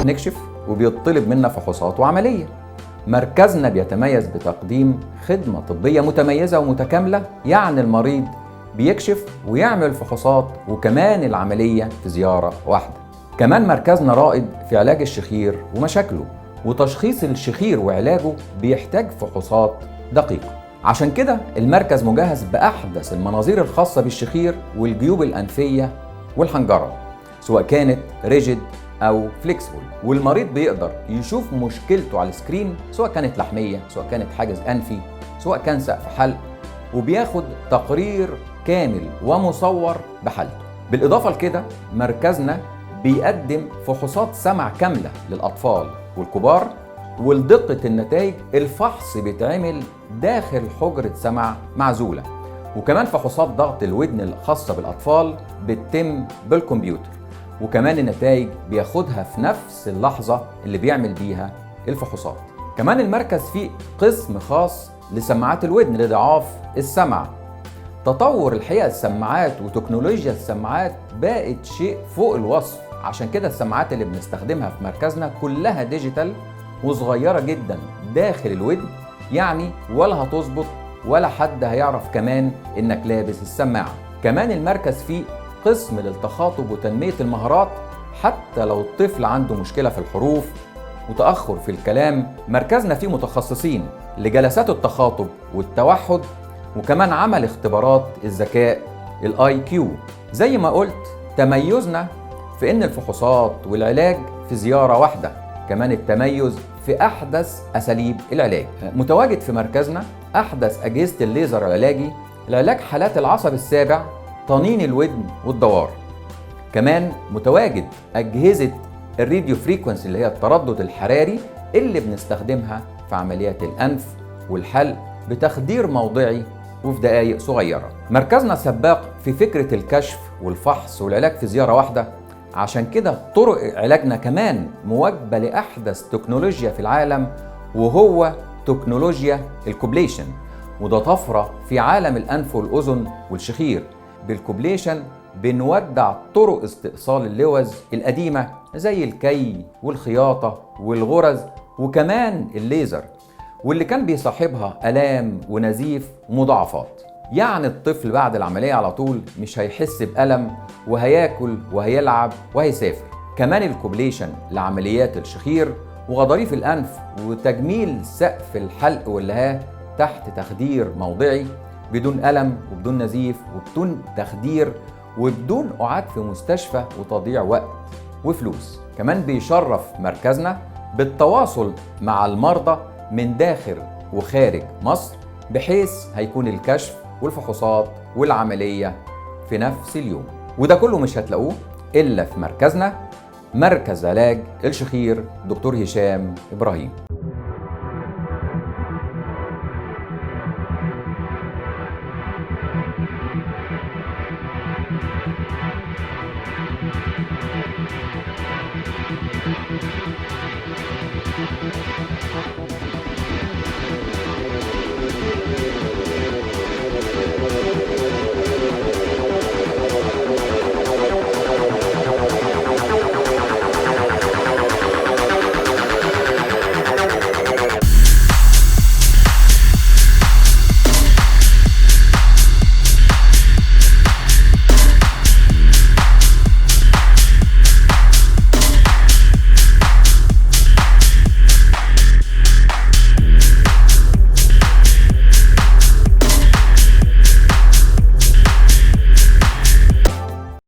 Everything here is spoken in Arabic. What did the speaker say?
نكشف وبيطلب منا فحوصات وعملية. مركزنا بيتميز بتقديم خدمة طبية متميزة ومتكاملة، يعني المريض بيكشف ويعمل فحوصات وكمان العملية في زيارة واحدة. كمان مركزنا رائد في علاج الشخير ومشاكله، وتشخيص الشخير وعلاجه بيحتاج فحوصات دقيقة. عشان كده المركز مجهز بأحدث المناظير الخاصة بالشخير والجيوب الأنفية والحنجرة، سواء كانت ريجيد أو فليكسبل، والمريض بيقدر يشوف مشكلته على السكرين، سواء كانت لحمية، سواء كانت حاجز أنفي، سواء كان سقف حلق، وبياخد تقرير كامل ومصور بحالته. بالإضافة لكده مركزنا بيقدم فحوصات سمع كاملة للأطفال والكبار، ولدقة النتائج الفحص بيتعمل داخل حجرة سمع معزولة، وكمان فحوصات ضغط الودن الخاصة بالأطفال بتتم بالكمبيوتر، وكمان النتائج بياخدها في نفس اللحظة اللي بيعمل بيها الفحوصات. كمان المركز فيه قسم خاص لسماعات الودن لضعاف السمع. تطور الحقيقة السماعات وتكنولوجيا السماعات بقت شيء فوق الوصف، عشان كده السماعات اللي بنستخدمها في مركزنا كلها ديجيتال وصغيرة جدا داخل الودن، يعني ولا هتظبط ولا حد هيعرف كمان انك لابس السماعة. كمان المركز فيه قسم للتخاطب وتنمية المهارات، حتى لو الطفل عنده مشكلة في الحروف وتأخر في الكلام، مركزنا فيه متخصصين لجلسات التخاطب والتوحد، وكمان عمل اختبارات الذكاء IQ. زي ما قلت تميزنا في ان الفحوصات والعلاج في زيارة واحدة، كمان التميز في احدث اساليب العلاج. متواجد في مركزنا احدث اجهزة الليزر العلاجي لعلاج حالات العصب السابع، طنين الودن والدوار. كمان متواجد اجهزة الراديو فريكونسي اللي هي التردد الحراري اللي بنستخدمها في عمليات الانف والحلق بتخدير موضعي وفي دقائق صغيرة. مركزنا سباق في فكرة الكشف والفحص والعلاج في زيارة واحدة، عشان كده طرق علاجنا كمان مواكبة لأحدث تكنولوجيا في العالم، وهو تكنولوجيا الكوبليشن، وده طفرة في عالم الأنف والأذن والشخير. بالكوبليشن بنودع طرق استئصال اللوز القديمة زي الكي والخياطة والغرز وكمان الليزر، واللي كان بيصاحبها آلام ونزيف ومضاعفات. يعني الطفل بعد العملية على طول مش هيحس بألم، وهياكل وهيلعب وهيسافر. كمان الكوبليشن لعمليات الشخير وغضاريف الأنف وتجميل سقف الحلق واللهاه تحت تخدير موضعي بدون ألم وبدون نزيف وبدون تخدير وبدون قعاد في مستشفى وتضييع وقت وفلوس. كمان بيشرف مركزنا بالتواصل مع المرضى من داخل وخارج مصر، بحيث هيكون الكشف والفحوصات والعملية في نفس اليوم. وده كله مش هتلاقوه إلا في مركزنا، مركز علاج الشخير دكتور هشام إبراهيم.